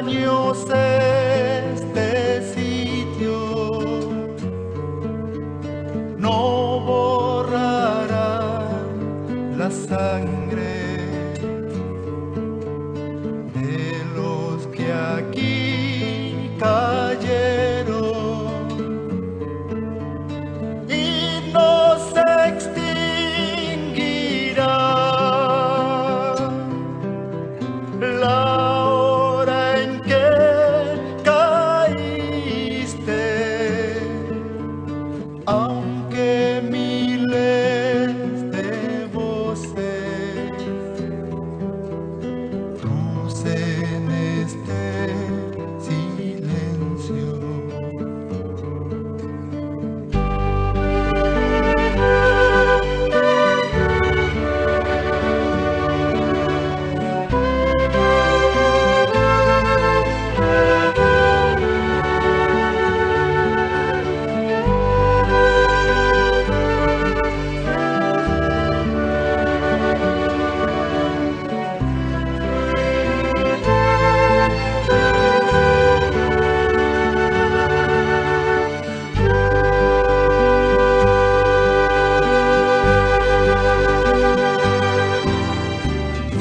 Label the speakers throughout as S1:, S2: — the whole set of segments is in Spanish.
S1: años este sitio no borrará la sangre de los que aquí cayeron y no se extinguirá la hora en que caíste, aunque miles de voces crucen este silencio.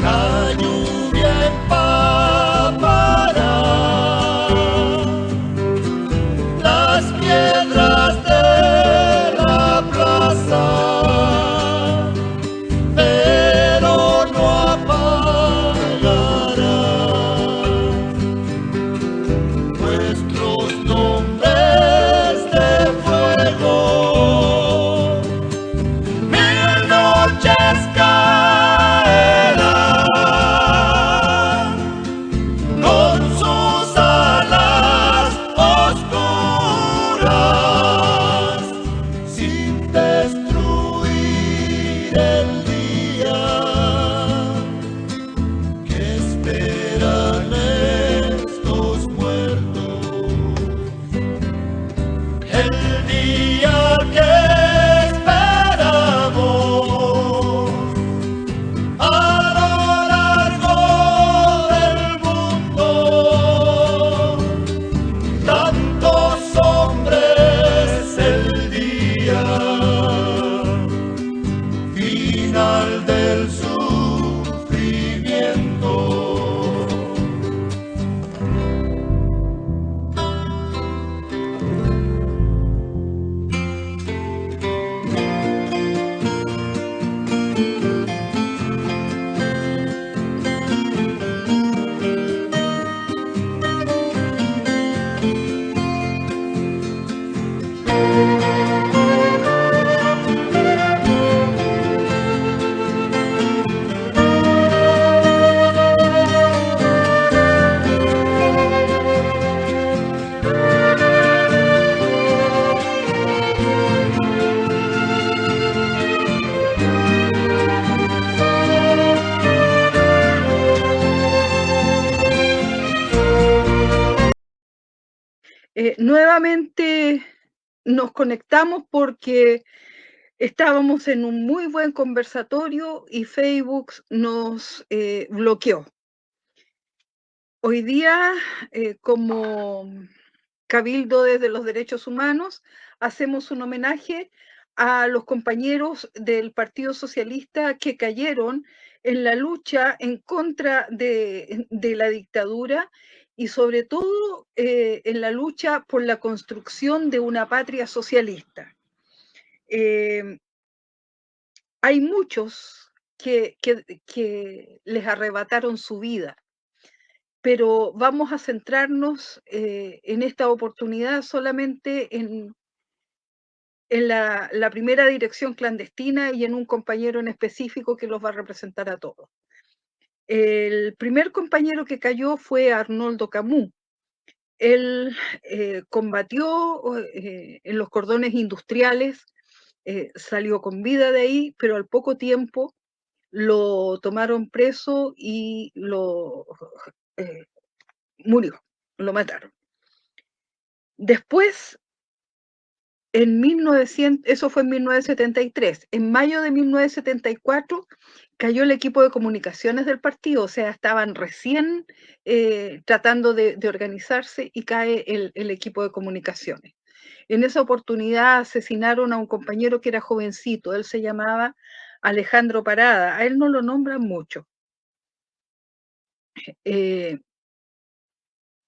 S1: La lluvia empapará las piedras de la plaza, pero no apagará nuestros nombres de fuego. Mil noches caerán con sus alas oscuras sin destruir el día que esperan estos muertos, el día que esperamos a lo largo del mundo. Tantos hombres, el día final del sufrimiento.
S2: Nuevamente nos conectamos porque estábamos en un muy buen conversatorio y Facebook nos bloqueó. Hoy día, como Cabildo desde los Derechos Humanos, hacemos un homenaje a los compañeros del Partido Socialista que cayeron en la lucha en contra de la dictadura y sobre todo en la lucha por la construcción de una patria socialista. Hay muchos que les arrebataron su vida, pero vamos a centrarnos en esta oportunidad solamente en la primera dirección clandestina y en un compañero en específico que los va a representar a todos. El primer compañero que cayó fue Arnoldo Camus. Él combatió en los cordones industriales, salió con vida de ahí, pero al poco tiempo lo tomaron preso y murió, lo mataron. Después eso fue en 1973. En mayo de 1974 cayó el equipo de comunicaciones del partido, o sea, estaban recién tratando de organizarse y cae el equipo de comunicaciones. En esa oportunidad asesinaron a un compañero que era jovencito, él se llamaba Alejandro Parada, a él no lo nombran mucho.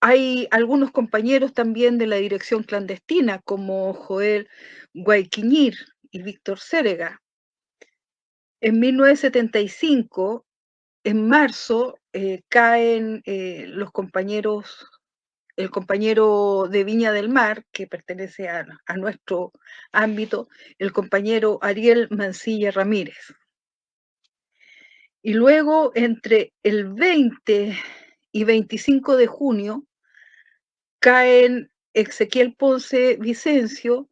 S2: Hay algunos compañeros también de la dirección clandestina, como Joel Guayquiñir y Víctor Cérega. En 1975, en marzo, caen los compañeros, el compañero de Viña del Mar, que pertenece a nuestro ámbito, el compañero Ariel Mancilla Ramírez. Y luego, entre el 20 y 25 de junio, caen Ezequiel Ponce Vicencio,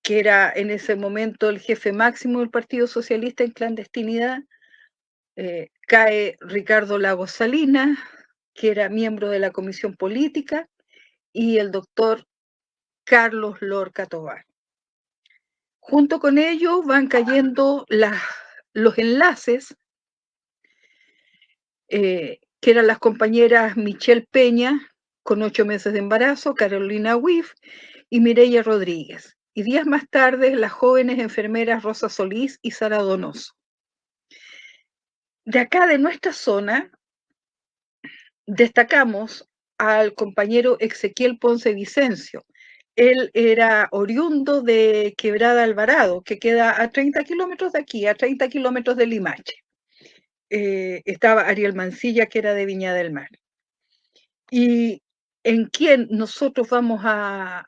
S2: que era en ese momento el jefe máximo del Partido Socialista en clandestinidad, cae Ricardo Lagos Salinas, que era miembro de la Comisión Política, y el doctor Carlos Lorca Tobar. Junto con ellos van cayendo los enlaces, que eran las compañeras Michelle Peña, con 8 meses de embarazo, Carolina Wiff y Mireya Rodríguez. Y días más tarde, las jóvenes enfermeras Rosa Solís y Sara Donoso. De acá, de nuestra zona, destacamos al compañero Ezequiel Ponce Vicencio. Él era oriundo de Quebrada Alvarado, que queda a 30 kilómetros de aquí, a 30 kilómetros de Limache. Estaba Ariel Mancilla, que era de Viña del Mar. Y en quien nosotros vamos a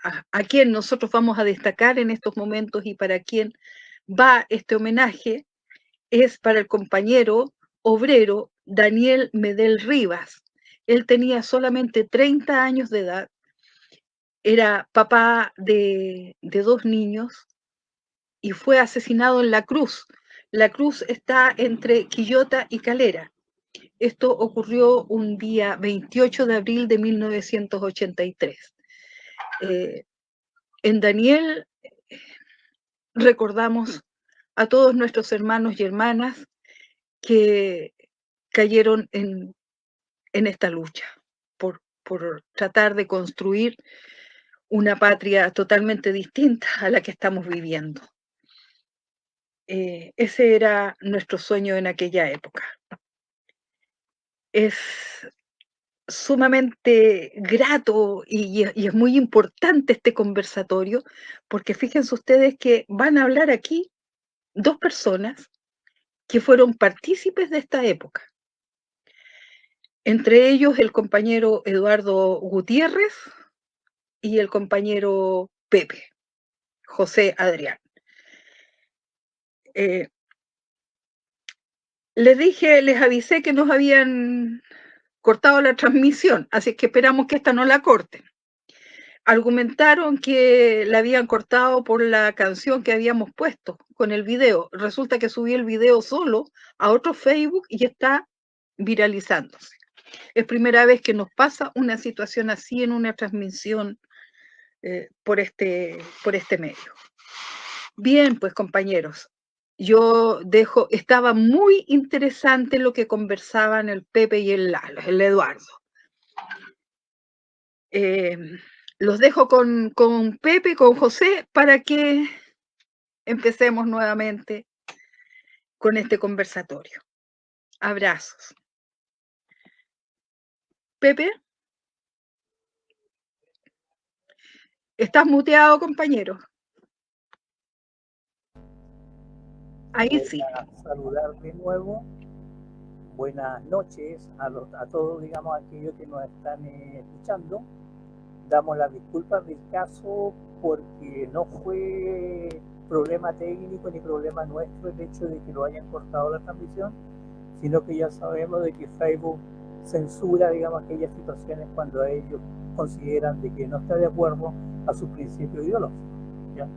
S2: quien nosotros vamos a destacar en estos momentos y para quien va este homenaje es para el compañero obrero Daniel Medel Rivas. Él tenía solamente 30 años de edad, era papá de 2 niños y fue asesinado en La Cruz. La Cruz está entre Quillota y Calera. Esto ocurrió un día 28 de abril de 1983. En Daniel recordamos a todos nuestros hermanos y hermanas que cayeron en esta lucha por tratar de construir una patria totalmente distinta a la que estamos viviendo. Ese era nuestro sueño en aquella época. Es sumamente grato y es muy importante este conversatorio, porque fíjense ustedes que van a hablar aquí 2 personas que fueron partícipes de esta época. Entre ellos el compañero Eduardo Gutiérrez y el compañero Pepe, José Adrián. Les avisé que nos habían cortado la transmisión, así que esperamos que esta no la corten. Argumentaron que la habían cortado por la canción que habíamos puesto con el video. Resulta que subí el video solo a otro Facebook y está viralizándose. Es primera vez que nos pasa una situación así en una transmisión por este medio. Bien, pues compañeros, estaba muy interesante lo que conversaban el Pepe y el Lalo, el Eduardo. Los dejo con Pepe, con José, para que empecemos nuevamente con este conversatorio. Abrazos. Pepe, estás muteado, compañero. Ahí sí.
S3: Saludar de nuevo. Buenas noches a todos, digamos, aquellos que nos están escuchando. Damos las disculpas del caso porque no fue problema técnico ni problema nuestro el hecho de que lo hayan cortado la transmisión, sino que ya sabemos de que Facebook censura, digamos, aquellas situaciones cuando ellos consideran de que no está de acuerdo a sus principios ideológicos, ¿ya?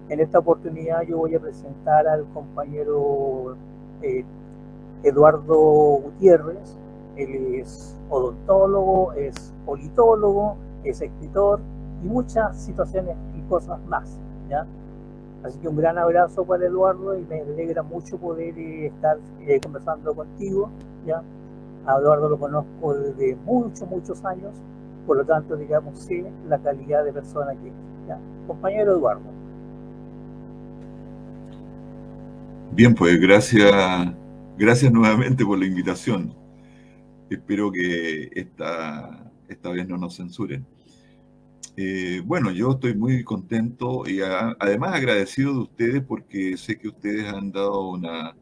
S3: En esta oportunidad yo voy a presentar al compañero Eduardo Gutiérrez. Él es odontólogo, es politólogo, es escritor y muchas situaciones y cosas más, ¿ya? Así que un gran abrazo para Eduardo y me alegra mucho poder estar conversando contigo, ¿ya? A Eduardo lo conozco desde muchos años, por lo tanto, digamos, sé la calidad de persona que es, ¿ya? Compañero Eduardo.
S4: Bien, pues gracias nuevamente por la invitación. Espero que esta vez no nos censuren. Bueno, yo estoy muy contento y además agradecido de ustedes porque sé que ustedes han dado una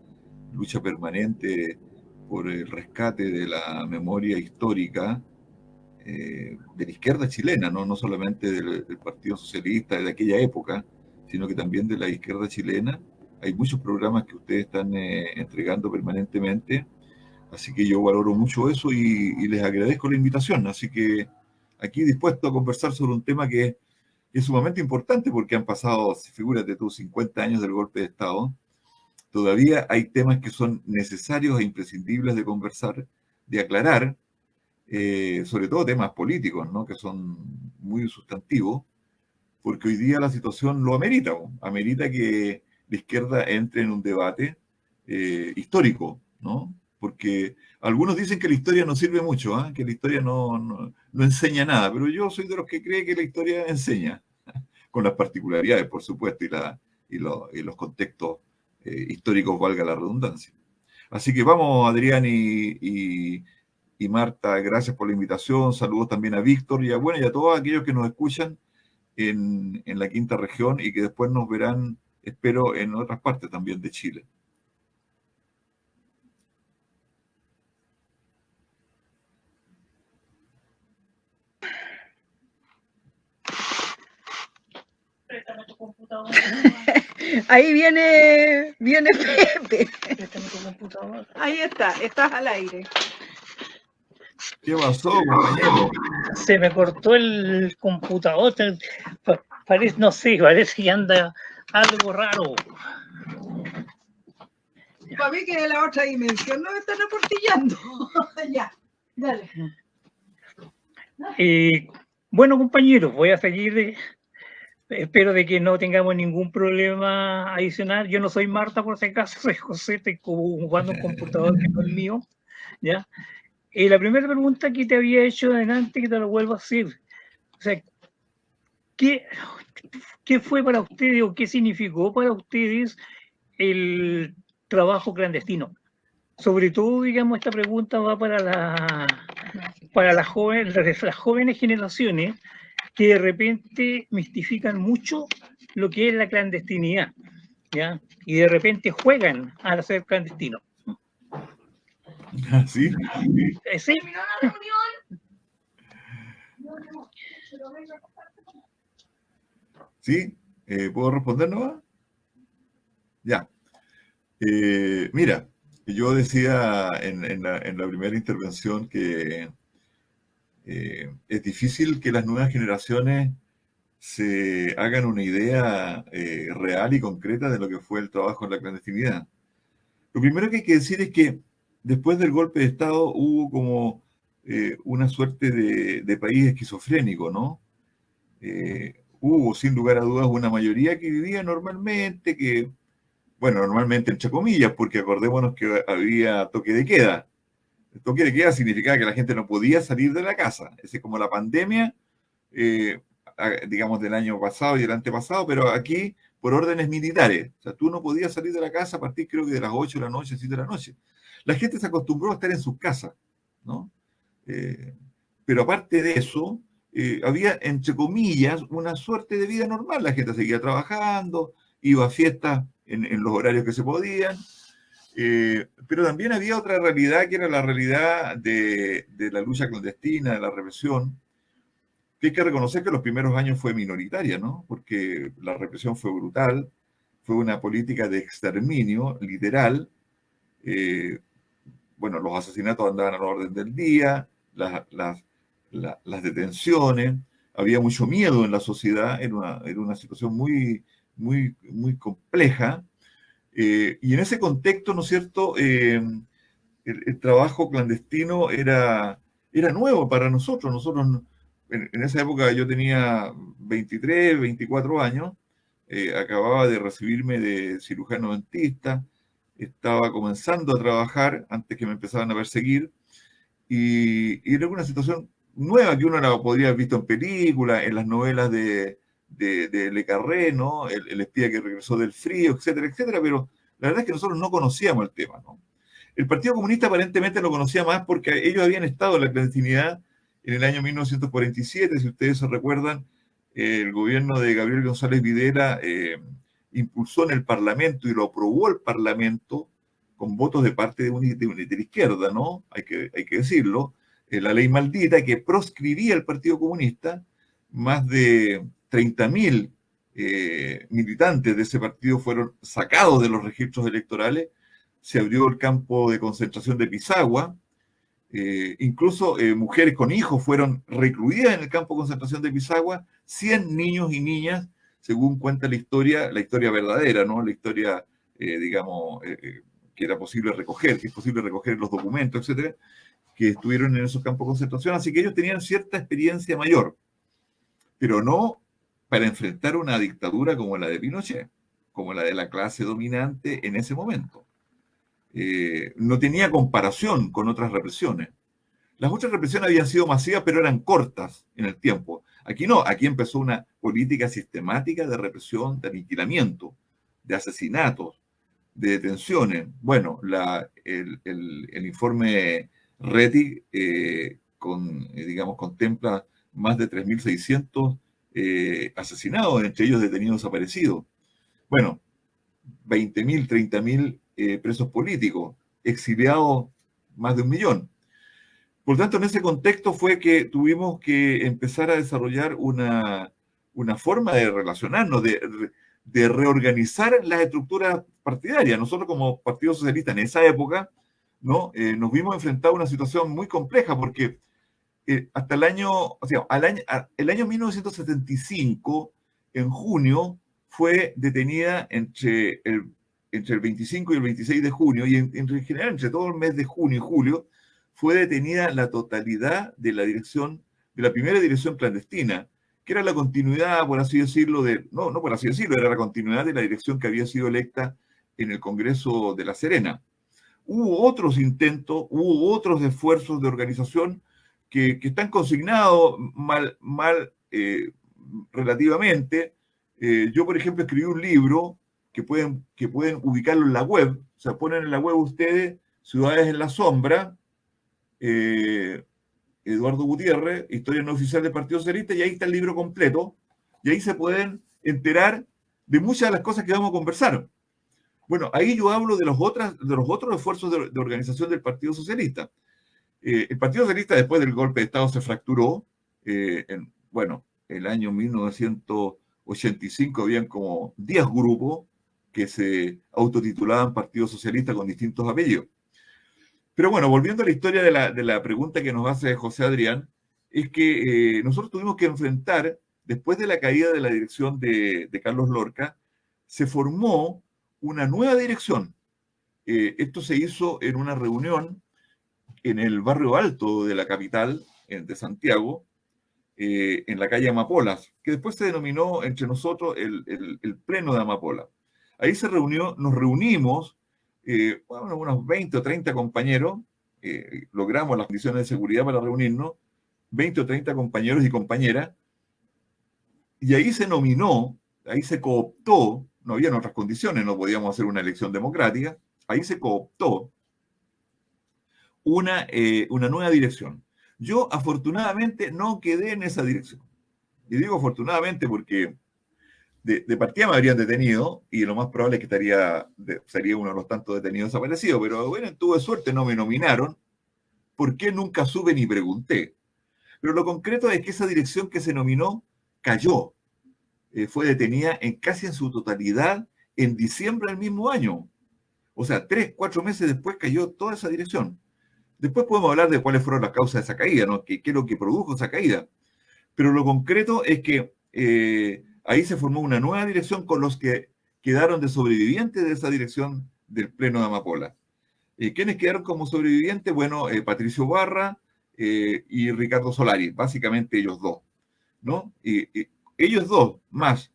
S4: lucha permanente por el rescate de la memoria histórica de la izquierda chilena, no solamente del Partido Socialista de aquella época, sino que también de la izquierda chilena. Hay muchos programas que ustedes están entregando permanentemente, así que yo valoro mucho eso y les agradezco la invitación. Así que aquí dispuesto a conversar sobre un tema que es sumamente importante porque han pasado, figúrate tú, 50 años del golpe de Estado. Todavía hay temas que son necesarios e imprescindibles de conversar, de aclarar, sobre todo temas políticos, ¿no? Que son muy sustantivos, porque hoy día la situación lo amerita, amerita que la izquierda entre en un debate histórico, ¿no? Porque algunos dicen que la historia no sirve mucho, ¿eh? Que la historia no enseña nada, pero yo soy de los que cree que la historia enseña, con las particularidades, por supuesto, y los contextos históricos, valga la redundancia. Así que vamos, Adrián y Marta, gracias por la invitación. Saludos también a Víctor y a todos aquellos que nos escuchan en la quinta región y que después nos verán, espero, en otras partes también de Chile.
S5: Préstame tu computador.
S2: Ahí viene Pepe.
S5: Préstame tu computador.
S2: Ahí estás al aire.
S4: ¿Qué pasó, compañero?
S5: Se me cortó el computador. Parece, no sé, parece que anda algo raro.
S2: Para mí que de la otra dimensión nos están aportillando. Ya, dale.
S5: Bueno, compañeros, voy a seguir. Espero de que no tengamos ningún problema adicional. Yo no soy Marta, por si acaso, soy José, estoy jugando un computador que no es mío, ¿ya? La primera pregunta que te había hecho adelante, que te lo vuelvo a hacer. O sea, ¿qué fue para ustedes o qué significó para ustedes el trabajo clandestino? Sobre todo, digamos, esta pregunta va para las jóvenes generaciones que de repente mistifican mucho lo que es la clandestinidad, ¿ya? Y de repente juegan a ser clandestinos.
S4: ¿Sí?
S5: ¿Sí?
S4: ¿Sí? ¿Puedo responder nomás? Ya. Mira, yo decía en la primera intervención que es difícil que las nuevas generaciones se hagan una idea real y concreta de lo que fue el trabajo en la clandestinidad. Lo primero que hay que decir es que después del golpe de Estado hubo como una suerte de país esquizofrénico, ¿no? Hubo, sin lugar a dudas, una mayoría que vivía normalmente, normalmente entre comillas, porque acordémonos que había toque de queda. El toque de queda significaba que la gente no podía salir de la casa. Es como la pandemia, digamos, del año pasado y del antepasado, pero aquí por órdenes militares. O sea, tú no podías salir de la casa a partir, creo que de las 8 de la noche, 7 de la noche. La gente se acostumbró a estar en sus casas, ¿no? Pero aparte de eso, había, entre comillas, una suerte de vida normal. La gente seguía trabajando, iba a fiestas en los horarios que se podían, pero también había otra realidad que era la realidad de la lucha clandestina, de la represión, que hay que reconocer que los primeros años fue minoritaria, ¿no? Porque la represión fue brutal, fue una política de exterminio literal. Los asesinatos andaban a la orden del día, las detenciones, había mucho miedo en la sociedad, era una situación muy compleja. Y en ese contexto, ¿no es cierto?, el trabajo clandestino era nuevo para nosotros. Nosotros en esa época yo tenía 23, 24 años, acababa de recibirme de cirujano dentista, estaba comenzando a trabajar antes que me empezaran a perseguir, y era una situación nueva que uno la podría haber visto en películas, en las novelas de Le Carré, ¿no? El espía que regresó del frío, etcétera, etcétera, pero la verdad es que nosotros no conocíamos el tema, ¿no? El Partido Comunista aparentemente lo conocía más porque ellos habían estado en la clandestinidad en el año 1947, si ustedes se recuerdan, el gobierno de Gabriel González Videla impulsó en el Parlamento y lo aprobó el Parlamento con votos de parte de la izquierda, ¿no? Hay que decirlo, la ley maldita que proscribía al Partido Comunista. Más de 30.000 militantes de ese partido fueron sacados de los registros electorales, se abrió el campo de concentración de Pisagua, incluso mujeres con hijos fueron recluidas en el campo de concentración de Pisagua, 100 niños y niñas, según cuenta la historia verdadera, ¿no? La historia, digamos, que era posible recoger, que es posible recoger los documentos, etcétera, que estuvieron en esos campos de concentración, así que ellos tenían cierta experiencia mayor, pero no para enfrentar una dictadura como la de Pinochet, como la de la clase dominante en ese momento. No tenía comparación con otras represiones. Las otras represiones habían sido masivas, pero eran cortas en el tiempo. Aquí no, aquí empezó una política sistemática de represión, de aniquilamiento, de asesinatos, de detenciones. Bueno, el informe Rettig digamos, contempla más de 3.600 asesinados, entre ellos detenidos desaparecidos. Bueno, 20.000, 30.000 presos políticos, exiliados más de 1 millón. Por tanto, en ese contexto fue que tuvimos que empezar a desarrollar una forma de relacionarnos, de reorganizar las estructuras partidarias. Nosotros como Partido Socialista en esa época, ¿no? Nos vimos enfrentados a una situación muy compleja porque hasta el año 1975, en junio, fue detenida entre el 25 y el 26 de junio, y en general entre todo el mes de junio y julio, fue detenida la totalidad de la primera dirección clandestina, que era la continuidad, por así decirlo, no por así decirlo, era la continuidad de la dirección que había sido electa en el Congreso de La Serena. Hubo otros intentos, hubo otros esfuerzos de organización que están consignados mal relativamente. Yo, por ejemplo, escribí un libro que pueden ubicarlo en la web, o sea, ponen en la web ustedes Ciudades en la Sombra, Eduardo Gutiérrez, Historia no oficial del Partido Socialista, y ahí está el libro completo, y ahí se pueden enterar de muchas de las cosas que vamos a conversar. Bueno, ahí yo hablo de los otros esfuerzos de organización del Partido Socialista. El Partido Socialista, después del golpe de Estado, se fracturó. El año 1985 habían como 10 grupos que se autotitulaban Partido Socialista con distintos apellidos. Pero bueno, volviendo a la historia de la pregunta que nos hace José Adrián, es que nosotros tuvimos que enfrentar, después de la caída de la dirección de Carlos Lorca, se formó una nueva dirección. Esto se hizo en una reunión en el barrio alto de la capital, de Santiago, en la calle Amapolas, que después se denominó entre nosotros el Pleno de Amapolas. Ahí nos reunimos, unos 20 o 30 compañeros, logramos las condiciones de seguridad para reunirnos, 20 o 30 compañeros y compañeras, y ahí se nominó, ahí se cooptó, no habían otras condiciones, no podíamos hacer una elección democrática, ahí se cooptó una nueva dirección. Yo afortunadamente no quedé en esa dirección. Y digo afortunadamente porque de partida me habrían detenido y lo más probable es que sería uno de los tantos detenidos desaparecidos, pero bueno, tuve suerte, no me nominaron. ¿Por qué? Nunca supe ni pregunté. Pero lo concreto es que esa dirección que se nominó cayó. Fue detenida casi en su totalidad en diciembre del mismo año. O sea, 3, 4 meses después cayó toda esa dirección. Después podemos hablar de cuáles fueron las causas de esa caída, ¿no? ¿Qué es lo que produjo esa caída? Pero lo concreto es que ahí se formó una nueva dirección con los que quedaron de sobrevivientes de esa dirección del Pleno de Amapola. ¿Quiénes quedaron como sobrevivientes? Bueno, Patricio Barra, y Ricardo Solari, básicamente ellos dos, ¿no? Y ellos dos, más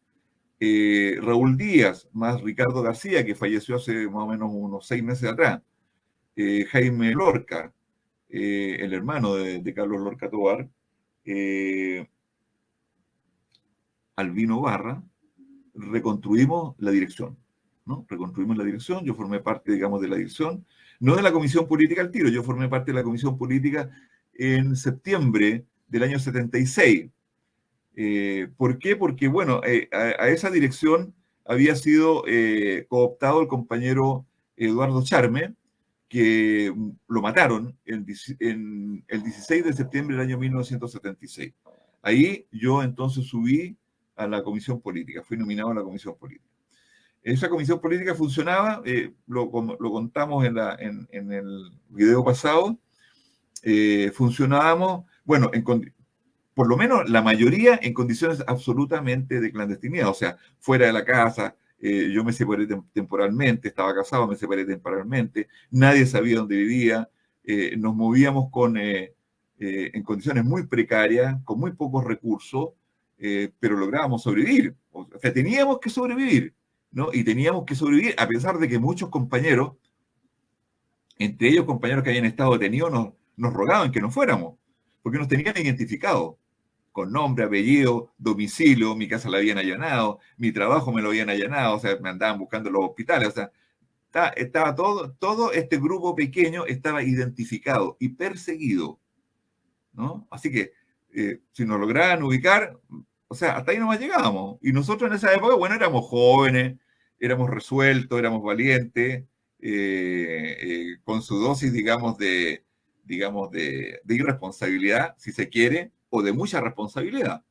S4: Raúl Díaz, más Ricardo García, que falleció hace más o menos unos 6 meses atrás, Jaime Lorca, el hermano de Carlos Lorca Tobar, Albino Barra, reconstruimos la dirección, ¿no? Reconstruimos la dirección, yo formé parte, digamos, de la dirección, no de la comisión política al tiro, yo formé parte de la comisión política en septiembre del año 76. ¿Por qué? Porque, bueno, a esa dirección había sido cooptado el compañero Eduardo Charme, que lo mataron el 16 de septiembre del año 1976. Ahí yo entonces subí a la comisión política, fui nominado a la comisión política. Esa comisión política funcionaba, lo contamos en el video pasado, funcionábamos, bueno, por lo menos la mayoría en condiciones absolutamente de clandestinidad, o sea, fuera de la casa. Yo me separé temporalmente, estaba casado, me separé temporalmente, nadie sabía dónde vivía, nos movíamos en condiciones muy precarias, con muy pocos recursos, pero lográbamos sobrevivir. O sea, teníamos que sobrevivir, ¿no? Y teníamos que sobrevivir a pesar de que muchos compañeros, entre ellos compañeros que habían estado detenidos, nos rogaban que no fuéramos, porque nos tenían identificados con nombre, apellido, domicilio, mi casa la habían allanado, mi trabajo me lo habían allanado, o sea, me andaban buscando en los hospitales, o sea, estaba todo este grupo pequeño estaba identificado y perseguido, ¿no? Así que si nos lograban ubicar, o sea, hasta ahí nomás llegábamos. Y nosotros en esa época, bueno, éramos jóvenes, éramos resueltos, éramos valientes, con su dosis, digamos, de irresponsabilidad, si se quiere, o de mucha responsabilidad.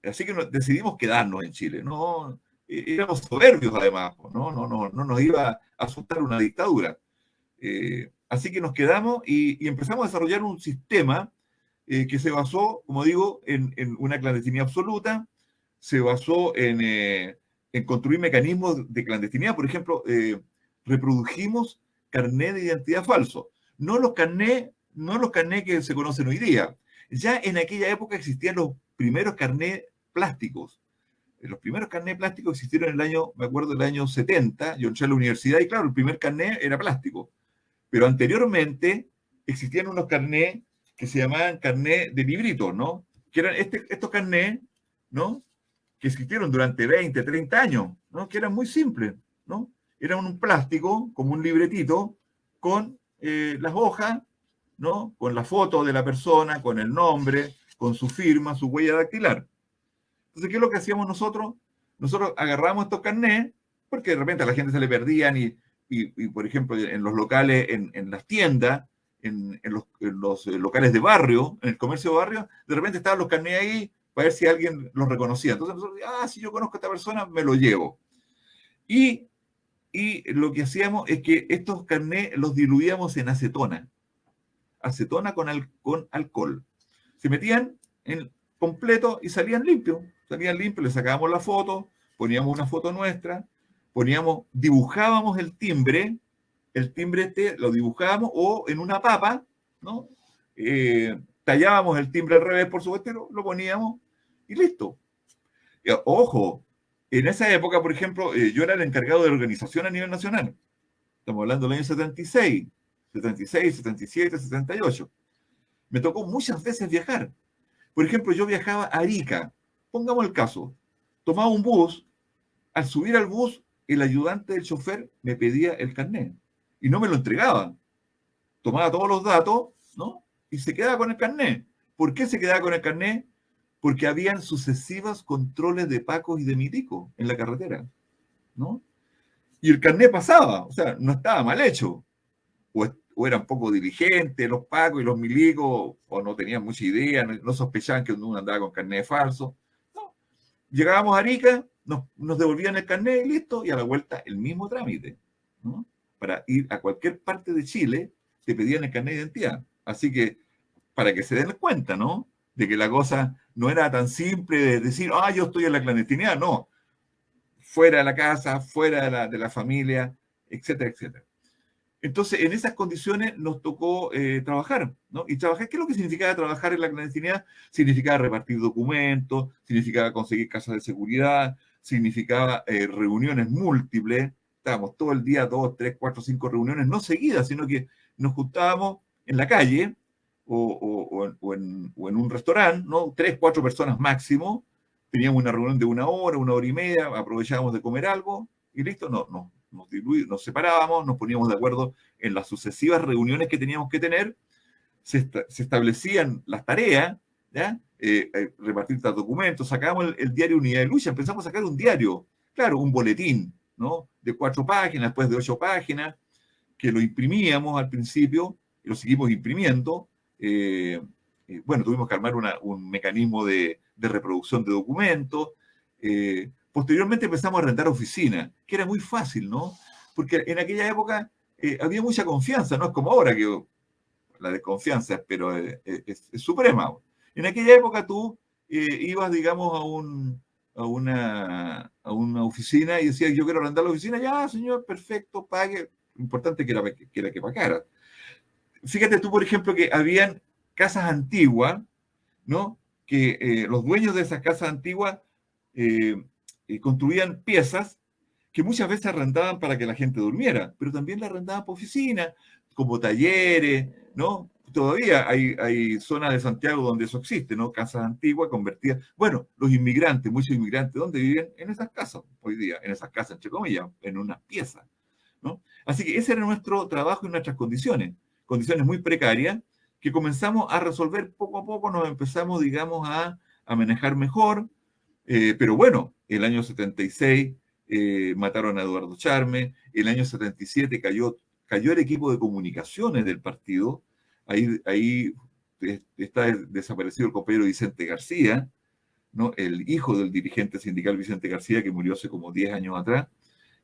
S4: Así que decidimos quedarnos en Chile. No, éramos soberbios además, no nos iba a asustar una dictadura. Así que nos quedamos y empezamos a desarrollar un sistema que se basó, como digo, en una clandestinidad absoluta, se basó en construir mecanismos de clandestinidad. Por ejemplo, reprodujimos carnet de identidad falso. No los carnés que se conocen hoy día. Ya en aquella época existían los primeros carnés plásticos. Los primeros carnés plásticos existieron en el año, me acuerdo, el año 70. Yo entré a la universidad y claro, el primer carnet era plástico. Pero anteriormente existían unos carnés que se llamaban carnés de librito, ¿no? Que eran estos carnés, ¿no? Que existieron durante 20, 30 años, ¿no? Que eran muy simples, ¿no? Eran un plástico, como un libretito, con las hojas, ¿no? Con la foto de la persona, con el nombre, con su firma, su huella dactilar. Entonces, ¿qué es lo que hacíamos nosotros? Nosotros agarramos estos carnés, porque de repente a la gente se le perdían y por ejemplo, en los locales, en las tiendas, en los locales de barrio, en el comercio de barrio, de repente estaban los carnés ahí para ver si alguien los reconocía. Entonces nosotros, si yo conozco a esta persona, me lo llevo. Y lo que hacíamos es que estos carnés los diluíamos en acetona con alcohol. Se metían en completo y salían limpios, le sacábamos la foto, poníamos una foto nuestra, dibujábamos el timbre lo dibujábamos o en una papa, ¿no? Tallábamos el timbre al revés, por supuesto, lo poníamos y listo. Ojo, en esa época, por ejemplo, yo era el encargado de organización a nivel nacional. Estamos hablando del año 76, 77, 78. Me tocó muchas veces viajar. Por ejemplo, yo viajaba a Arica. Pongamos el caso. Tomaba un bus. Al subir al bus, el ayudante del chofer me pedía el carnet. Y no me lo entregaba. Tomaba todos los datos, ¿no? Y se quedaba con el carnet. ¿Por qué se quedaba con el carnet? Porque habían sucesivos controles de pacos y de milicos en la carretera, ¿no? Y el carnet pasaba, o sea, no estaba mal hecho. O eran poco diligentes los pacos y los milicos, o no tenían mucha idea, no sospechaban que uno andaba con carnet falso. No. Llegábamos a Arica, nos devolvían el carnet y listo, y a la vuelta el mismo trámite, ¿no? Para ir a cualquier parte de Chile, te pedían el carnet de identidad. Así que, para que se den cuenta, ¿no? De que la cosa no era tan simple de decir, yo estoy en la clandestinidad, no. Fuera de la casa, fuera de la familia, etcétera, etcétera. Entonces, en esas condiciones nos tocó trabajar, ¿no? Y trabajar, ¿qué es lo que significaba trabajar en la clandestinidad? Significaba repartir documentos, significaba conseguir casas de seguridad, significaba reuniones múltiples. Estábamos todo el día, 2, 3, 4, 5 reuniones, no seguidas, sino que nos juntábamos en la calle o en un restaurante, ¿no? 3, 4 personas máximo. Teníamos una reunión de 1 hora y media, aprovechábamos de comer algo y listo, nos separábamos, nos poníamos de acuerdo en las sucesivas reuniones que teníamos que tener, se establecían las tareas, ¿ya? Repartir los documentos, sacábamos el diario Unidad de Lucha, empezamos a sacar un diario, claro, un boletín, ¿no? De 4 páginas, después de 8 páginas, que lo imprimíamos al principio, y lo seguimos imprimiendo. Bueno, tuvimos que armar un mecanismo de reproducción de documentos. Posteriormente empezamos a rentar oficinas, que era muy fácil, ¿no? Porque en aquella época había mucha confianza, no es como ahora que la desconfianza pero es suprema. En aquella época tú ibas, digamos, a una oficina y decías, yo quiero rentar la oficina, ya, señor, perfecto, pague. Lo importante que era que pagara. Fíjate tú, por ejemplo, que habían casas antiguas, ¿no? Que los dueños de esas casas antiguas construían piezas que muchas veces arrendaban para que la gente durmiera, pero también la arrendaban por oficinas, como talleres, ¿no? Todavía hay zonas de Santiago donde eso existe, ¿no? Casas antiguas convertidas. Bueno, los inmigrantes, muchos inmigrantes, ¿dónde viven? En esas casas, hoy día, en esas casas, entre comillas, en unas piezas, ¿no? Así que ese era nuestro trabajo y nuestras condiciones muy precarias, que comenzamos a resolver poco a poco, nos empezamos, digamos, a manejar mejor, pero bueno, el año 76 mataron a Eduardo Charme, el año 77 cayó el equipo de comunicaciones del partido, ahí está desaparecido el compañero Vicente García, ¿no? El hijo del dirigente sindical Vicente García, que murió hace como 10 años atrás,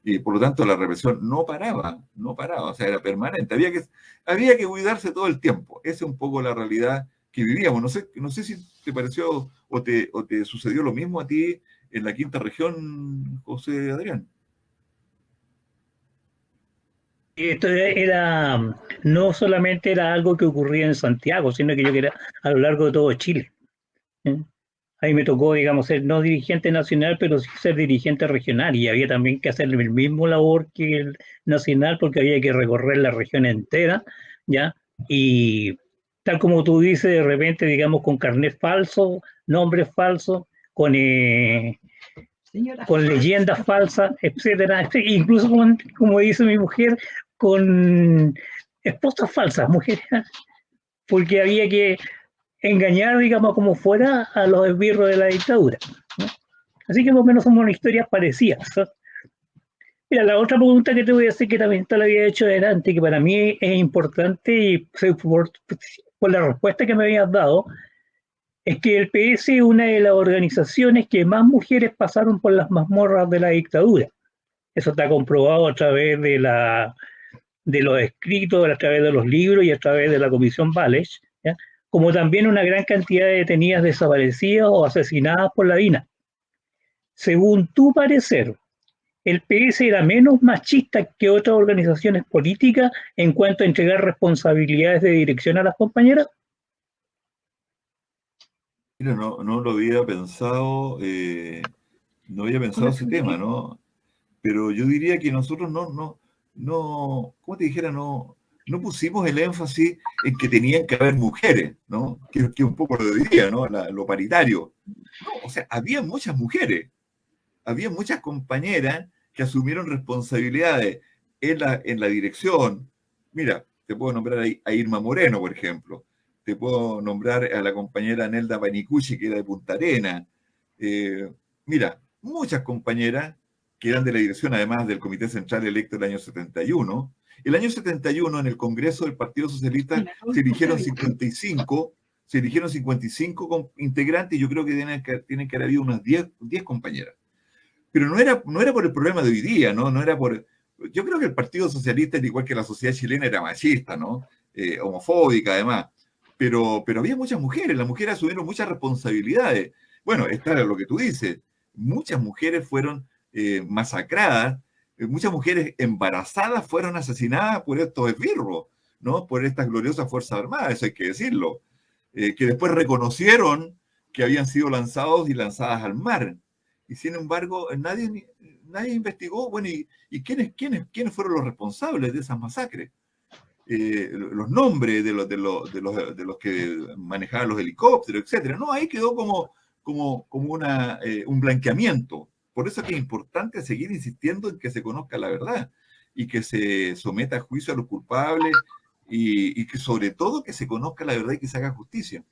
S4: y por lo tanto la represión no paraba, o sea, era permanente, había que cuidarse todo el tiempo, esa es un poco la realidad que vivíamos. No sé si te pareció o te sucedió lo mismo a ti en la quinta región, José Adrián.
S5: Esto no solamente era algo que ocurría en Santiago, sino que yo quería a lo largo de todo Chile. Ahí me tocó, digamos, ser no dirigente nacional, pero sí ser dirigente regional, y había también que hacer el mismo labor que el nacional, porque había que recorrer la región entera, ¿ya? Y tal como tú dices, de repente, digamos, con carnet falso, nombres falsos, con leyendas falsas, etcétera, incluso como dice mi mujer, con esposas falsas, mujeres, porque había que engañar, digamos, como fuera a los esbirros de la dictadura, ¿no? Así que más o menos somos una historia parecidas, ¿no? Mira, la otra pregunta que te voy a hacer, que también te la había hecho adelante, que para mí es importante, y por la respuesta que me habías dado, es que el PS es una de las organizaciones que más mujeres pasaron por las mazmorras de la dictadura. Eso está comprobado a través de los escritos, a través de los libros y a través de la Comisión Walsh, ¿ya? Como también una gran cantidad de detenidas desaparecidas o asesinadas por la DINA. Según tu parecer, ¿el PS era menos machista que otras organizaciones políticas en cuanto a entregar responsabilidades de dirección a las compañeras?
S4: Mira, no lo había pensado, no había pensado ese tema, ¿no? Pero yo diría que nosotros ¿cómo te dijera? No pusimos el énfasis en que tenían que haber mujeres, ¿no? Que un poco lo diría, ¿no? Lo paritario. No, o sea, había muchas mujeres, había muchas compañeras que asumieron responsabilidades en la dirección. Mira, te puedo nombrar a Irma Moreno, por ejemplo. Te puedo nombrar a la compañera Nelda Panicucci, que era de Punta Arenas. Mira, muchas compañeras que eran de la dirección, además del Comité Central electo el año 71. El año 71, en el Congreso del Partido Socialista, se eligieron 55 integrantes, y yo creo que tienen que haber habido unas 10 compañeras. Pero no era por el problema de hoy día, ¿no? No era por... Yo creo que el Partido Socialista, al igual que la sociedad chilena, era machista, ¿no? Homofóbica, además. Pero había muchas mujeres, las mujeres asumieron muchas responsabilidades. Bueno, está lo que tú dices. Muchas mujeres fueron masacradas, muchas mujeres embarazadas fueron asesinadas por estos esbirros, ¿no? Por estas gloriosas Fuerzas Armadas, eso hay que decirlo, que después reconocieron que habían sido lanzados y lanzadas al mar. Y sin embargo, nadie investigó, bueno, ¿y quiénes fueron los responsables de esas masacres? Los nombres de los que manejaban los helicópteros, etcétera. No, ahí quedó como un blanqueamiento. Por eso es que es importante seguir insistiendo en que se conozca la verdad y que se someta a juicio a los culpables y que sobre todo que se conozca la verdad y que se haga justicia.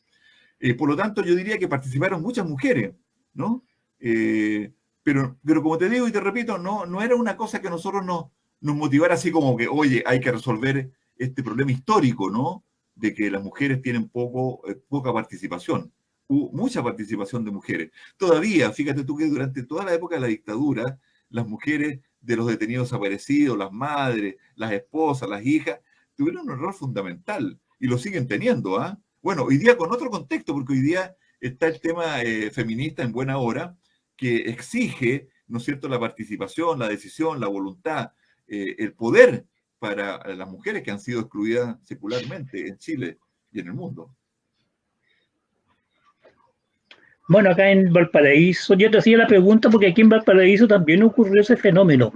S4: Por lo tanto, yo diría que participaron muchas mujeres, ¿no? Pero como te digo y te repito, no era una cosa que nosotros nos motivara así como que, oye, hay que resolver este problema histórico, ¿no? De que las mujeres tienen poca participación. Hubo mucha participación de mujeres. Todavía, fíjate tú que durante toda la época de la dictadura, las mujeres de los detenidos desaparecidos, las madres, las esposas, las hijas, tuvieron un rol fundamental y lo siguen teniendo, ¿ah? Bueno, hoy día con otro contexto, porque hoy día está el tema feminista en buena hora, que exige, ¿no es cierto?, la participación, la decisión, la voluntad, el poder para las mujeres que han sido excluidas secularmente en Chile y en el mundo.
S5: Bueno, acá en Valparaíso, yo te hacía la pregunta porque aquí en Valparaíso también ocurrió ese fenómeno,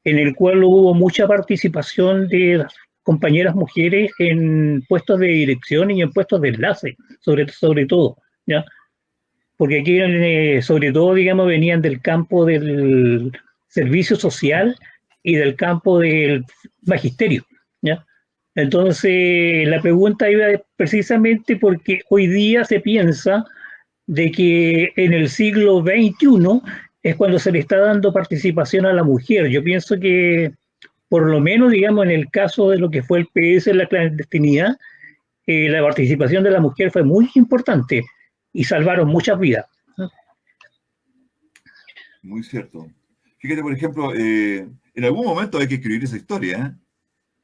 S5: en el cual hubo mucha participación de las compañeras mujeres en puestos de dirección y en puestos de enlace, sobre todo, ¿ya? Porque aquí, sobre todo, digamos, venían del campo del servicio social y del campo del magisterio, ¿ya? Entonces, la pregunta iba precisamente porque hoy día se piensa de que en el siglo XXI es cuando se le está dando participación a la mujer. Yo pienso que, por lo menos, digamos, en el caso de lo que fue el PS en la clandestinidad, la participación de la mujer fue muy importante y salvaron muchas vidas.
S4: Muy cierto. Fíjate, por ejemplo, en algún momento hay que escribir esa historia,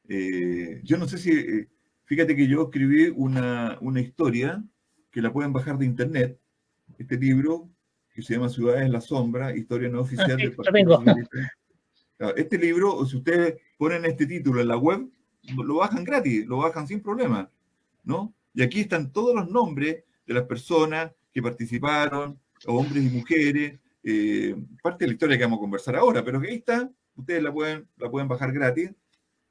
S4: ¿eh? Yo no sé si, fíjate que yo escribí una historia que la pueden bajar de internet, este libro que se llama Ciudades en la Sombra, historia no oficial del Partido Socialista. Este libro, si ustedes ponen este título en la web, lo bajan gratis, lo bajan sin problema, ¿no? Y aquí están todos los nombres de las personas que participaron, hombres y mujeres, parte de la historia que vamos a conversar ahora, pero que ahí está, ustedes la pueden bajar gratis.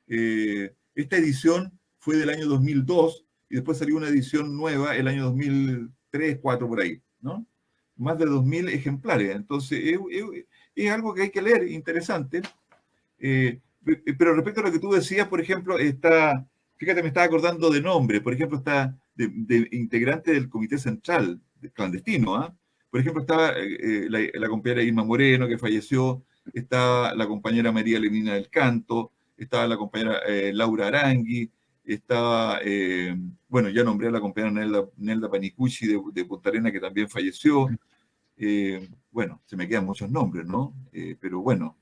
S4: Esta edición fue del año 2002 y después salió una edición nueva el año 2003, 2004 por ahí, ¿no? Más de 2000 ejemplares. Entonces, es algo que hay que leer, interesante. Pero respecto a lo que tú decías, por ejemplo, fíjate, me estaba acordando de nombre, por ejemplo, está de integrante del Comité Central, clandestino, ¿ah? Por ejemplo, estaba la compañera Irma Moreno, que falleció, está la compañera María Lemina del Canto, estaba la compañera Laura Arangui, estaba, bueno, ya nombré a la compañera Nelda Panicucci de Punta Arenas, que también falleció. Bueno, se me quedan muchos nombres, ¿no? Pero bueno,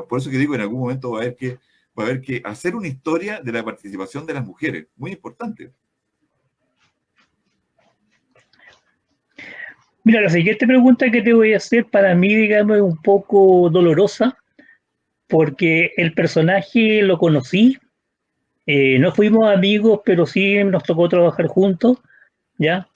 S4: por eso que digo, en algún momento va a haber que hacer una historia de la participación de las mujeres, muy importante.
S5: Mira, la siguiente pregunta que te voy a hacer para mí, digamos, es un poco dolorosa, porque el personaje lo conocí, no fuimos amigos, pero sí nos tocó trabajar juntos, ¿ya?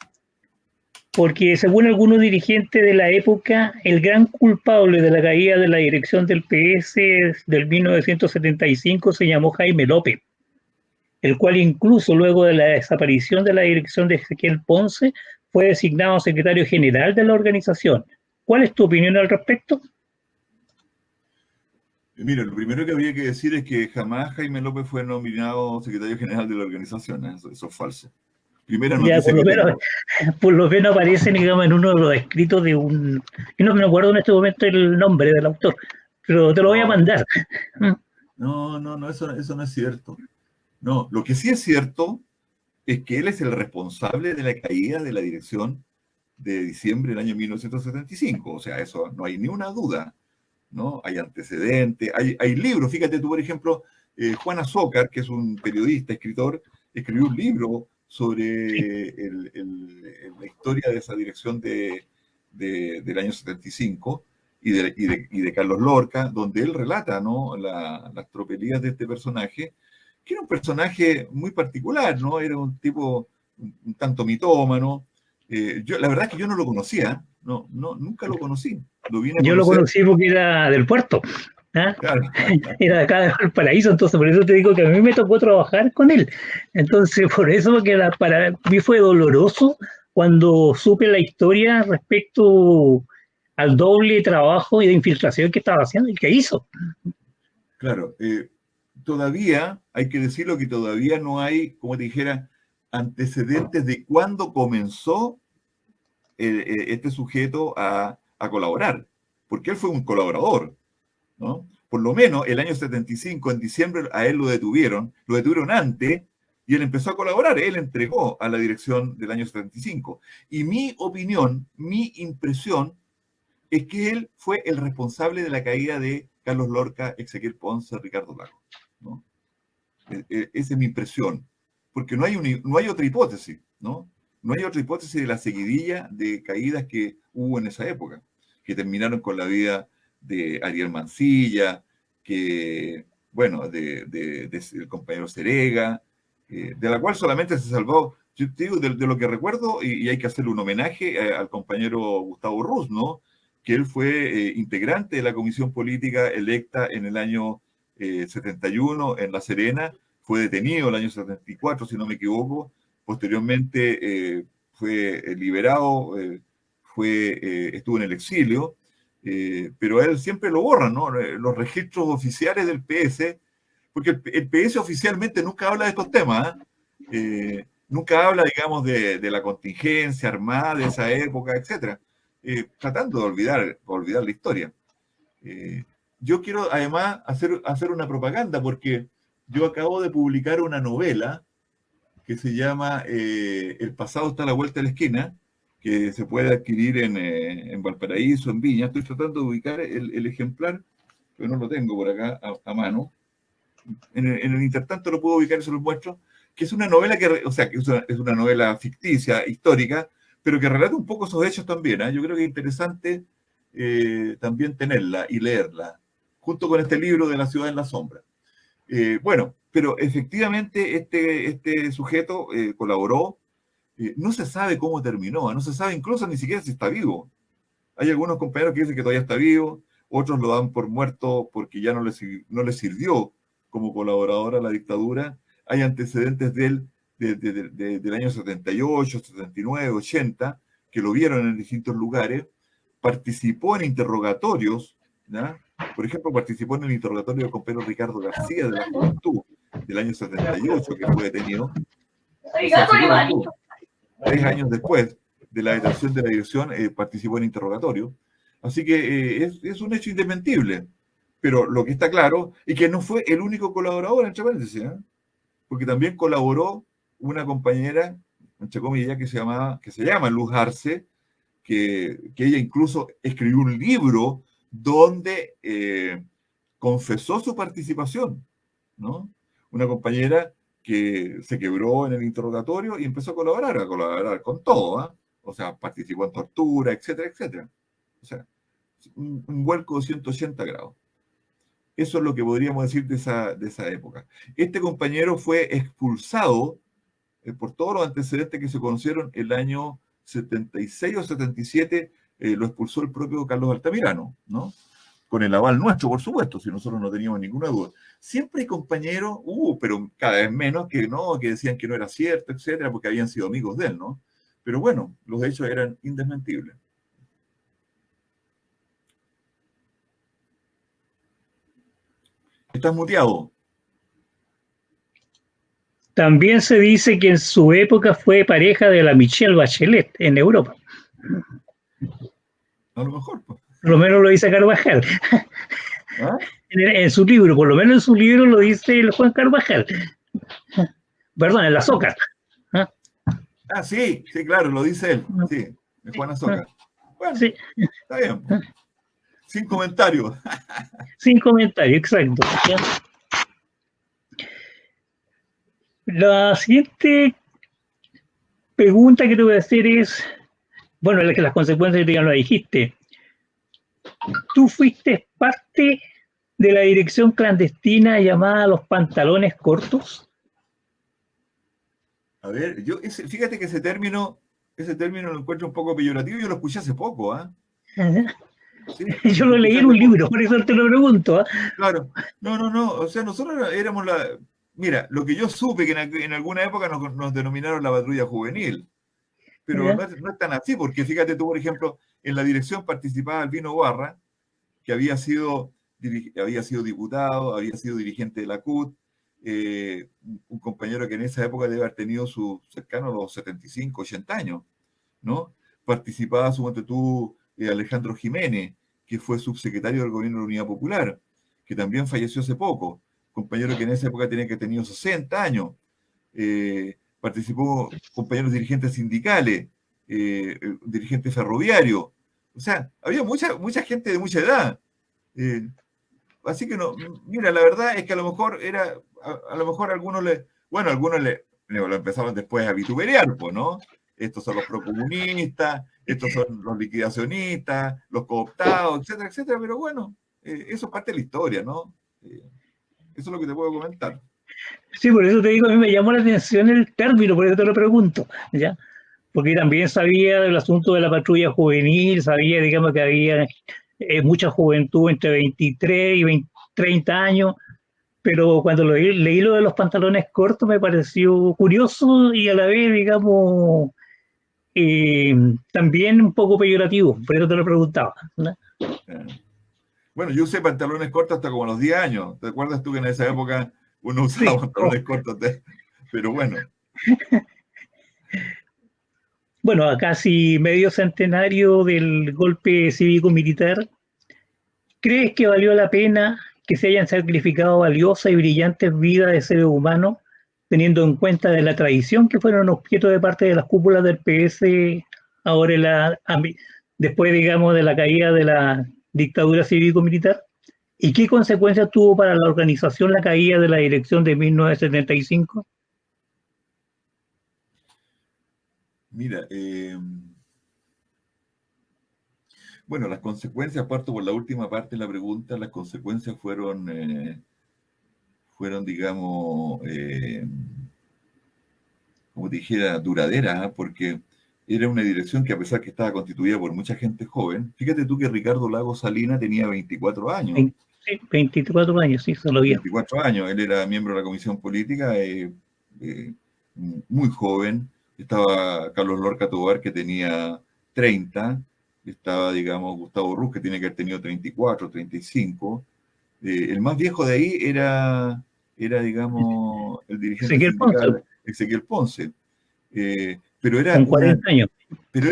S5: Porque según algunos dirigentes de la época, el gran culpable de la caída de la dirección del PS del 1975 se llamó Jaime López, el cual incluso luego de la desaparición de la dirección de Ezequiel Ponce fue designado secretario general de la organización. ¿Cuál es tu opinión al respecto?
S4: Mira, lo primero que habría que decir es que jamás Jaime López fue nominado secretario general de la organización, ¿eh? Eso es falso. Primera noticia
S5: por lo menos aparece, digamos, en uno de los escritos de un... Yo no me acuerdo en este momento el nombre del autor, pero te lo voy a mandar.
S4: No, eso no es cierto. No, lo que sí es cierto es que él es el responsable de la caída de la dirección de diciembre del año 1975. O sea, eso no hay ni una duda, ¿no? Hay antecedentes, hay libros. Fíjate tú, por ejemplo, Juan Azócar, que es un periodista, escritor, escribió un libro sobre la historia de esa dirección del año 75, y de Carlos Lorca, donde él relata, ¿no?, las tropelías de este personaje, que era un personaje muy particular, ¿no? Era un tipo un tanto mitómano. La verdad es que yo no lo conocía, nunca lo conocí. Lo vine a
S5: Yo lo
S4: conocer.
S5: conocí porque era del puerto, ¿ah?
S4: Claro.
S5: Era de acá de Valparaíso, entonces por eso te digo que a mí me tocó trabajar con él. Entonces, por eso que para mí fue doloroso cuando supe la historia respecto al doble trabajo y de infiltración que estaba haciendo y que hizo.
S4: Claro, todavía, hay que decirlo que todavía no hay, como te dijera, antecedentes de cuándo comenzó este sujeto a colaborar, porque él fue un colaborador, ¿no? Por lo menos el año 75, en diciembre, a él lo detuvieron antes, y él empezó a colaborar, él entregó a la dirección del año 75. Y mi opinión, mi impresión, es que él fue el responsable de la caída de Carlos Lorca, Ezequiel Ponce, Ricardo Lago, ¿no? Esa es mi impresión, porque no hay otra hipótesis, ¿no? No hay otra hipótesis de la seguidilla de caídas que hubo en esa época, que terminaron con la vida de Ariel Mancilla, que, bueno, del compañero Serega, de la cual solamente se salvó, yo te digo, de lo que recuerdo, y hay que hacerle un homenaje al compañero Gustavo Ruz, ¿no?, que él fue integrante de la comisión política electa en el año 71 en La Serena, fue detenido el año 74, si no me equivoco, posteriormente fue liberado, estuvo en el exilio, pero a él siempre lo borran, ¿no?, los registros oficiales del PS, porque el PS oficialmente nunca habla de estos temas, nunca habla, digamos, de la contingencia armada de esa época, etcétera. Tratando de olvidar la historia. Yo quiero además hacer una propaganda, porque yo acabo de publicar una novela que se llama El pasado está a la vuelta de la esquina, que se puede adquirir en Valparaíso, en Viña. Estoy tratando de ubicar el ejemplar, pero no lo tengo por acá a mano. En el intertanto lo puedo ubicar y se lo muestro, que es una novela que es una novela ficticia, histórica, pero que relata un poco esos hechos también, ¿eh? Yo creo que es interesante también tenerla y leerla, junto con este libro de La ciudad en la sombra. Bueno, pero efectivamente este sujeto colaboró, no se sabe cómo terminó, no se sabe incluso ni siquiera si está vivo. Hay algunos compañeros que dicen que todavía está vivo, otros lo dan por muerto porque ya no le sirvió como colaborador a la dictadura. Hay antecedentes de él del año 78, 79, 80, que lo vieron en distintos lugares. Participó en interrogatorios, ¿no? Por ejemplo, participó en el interrogatorio del compañero Ricardo García de la Juventud del año 78, que fue detenido. O sea, 3 años después de la detención de la dirección, participó en interrogatorio. Así que es un hecho indesmentible. Pero lo que está claro es que no fue el único colaborador, entre paréntesis, ¿eh? Porque también colaboró una compañera, entre comillas, que se llama Luz Arce, que ella incluso escribió un libro donde confesó su participación, ¿no? Una compañera que se quebró en el interrogatorio y empezó a colaborar con todo, ¿eh? O sea, participó en tortura, etcétera, etcétera. O sea, un vuelco de 180 grados. Eso es lo que podríamos decir de esa época. Este compañero fue expulsado por todos los antecedentes que se conocieron el año 76 o 77, lo expulsó el propio Carlos Altamirano, ¿no? Con el aval nuestro, por supuesto, si nosotros no teníamos ninguna duda. Siempre hay compañeros, pero cada vez menos, que decían que no era cierto, etcétera, porque habían sido amigos de él, ¿no? Pero bueno, los hechos eran indesmentibles. ¿Estás muteado?
S5: También se dice que en su época fue pareja de la Michelle Bachelet en Europa.
S4: A lo mejor, pues.
S5: Por lo menos lo dice Carvajal.
S4: ¿Ah?
S5: En su libro, por lo menos en su libro lo dice el Juan Carvajal. Perdón, en la Soca.
S4: Ah, sí, claro, lo dice él. Sí, de Juan Azoka. Bueno, sí. Está bien. Sin comentarios.
S5: Sin comentarios, exacto. La siguiente pregunta que te voy a hacer es, bueno, las consecuencias ya lo dijiste. tú fuiste parte de la dirección clandestina llamada Los Pantalones Cortos.
S4: A ver, fíjate que ese término lo encuentro un poco peyorativo, yo lo escuché hace poco, ¿ah? Sí,
S5: Yo lo leí en un libro, por eso te lo pregunto.
S4: Claro, no, o sea, nosotros éramos Mira, lo que yo supe que en alguna época nos denominaron la patrulla juvenil, pero no es tan así, porque fíjate tú, por ejemplo, en la dirección participaba Albino Barra, que había sido diputado, había sido dirigente de la CUT, un compañero que en esa época debe haber tenido cercano a los 75, 80 años, ¿no? Participaba, suponte tú, Alejandro Jiménez, que fue subsecretario del Gobierno de la Unidad Popular, que también falleció hace poco, compañero que en esa época tenía que haber tenido 60 años. Participó compañeros dirigentes sindicales, dirigentes ferroviarios. O sea, había mucha gente de mucha edad. Así que no, mira, la verdad es que a lo mejor algunos lo empezaron después a vituperar, pues, ¿no? Estos son los procomunistas, estos son los liquidacionistas, los cooptados, etcétera, etcétera, pero bueno, eso es parte de la historia, ¿no? Eso es lo que te puedo comentar.
S5: Sí, por eso te digo, a mí me llamó la atención el término, por eso te lo pregunto, ¿ya? Porque también sabía del asunto de la patrulla juvenil, sabía, digamos, que había mucha juventud entre 23 y 30 años, pero cuando leí lo de los pantalones cortos me pareció curioso y a la vez, digamos, también un poco peyorativo, por eso te lo preguntaba, ¿no?
S4: Bueno, yo usé pantalones cortos hasta como a los 10 años. ¿Te acuerdas tú que en esa época uno usaba pantalones cortos? Pero bueno.
S5: Bueno, a casi medio centenario del golpe cívico-militar, ¿crees que valió la pena que se hayan sacrificado valiosas y brillantes vidas de seres humanos, teniendo en cuenta de la tradición que fueron objeto de parte de las cúpulas del PS ahora después, digamos, de la caída de la dictadura cívico-militar? ¿Y qué consecuencias tuvo para la organización la caída de la dirección de 1975?
S4: Mira, bueno, las consecuencias, parto por la última parte de la pregunta, las consecuencias fueron, digamos, como te dijera, duraderas, ¿eh? Porque era una dirección que a pesar que estaba constituida por mucha gente joven, fíjate tú que Ricardo Lagos Salina tenía 24 años.
S5: Sí, 24 años, sí, se lo vi.
S4: 24 años, él era miembro de la comisión política, muy joven. Estaba Carlos Lorca Tobar, que tenía 30, estaba, digamos, Gustavo Ruz, que tiene que haber tenido 34, 35. El más viejo de ahí era digamos, el dirigente
S5: Ezequiel
S4: sindical
S5: Ponce.
S4: Ezequiel Ponce. Pero era
S5: con 40 años.
S4: Pero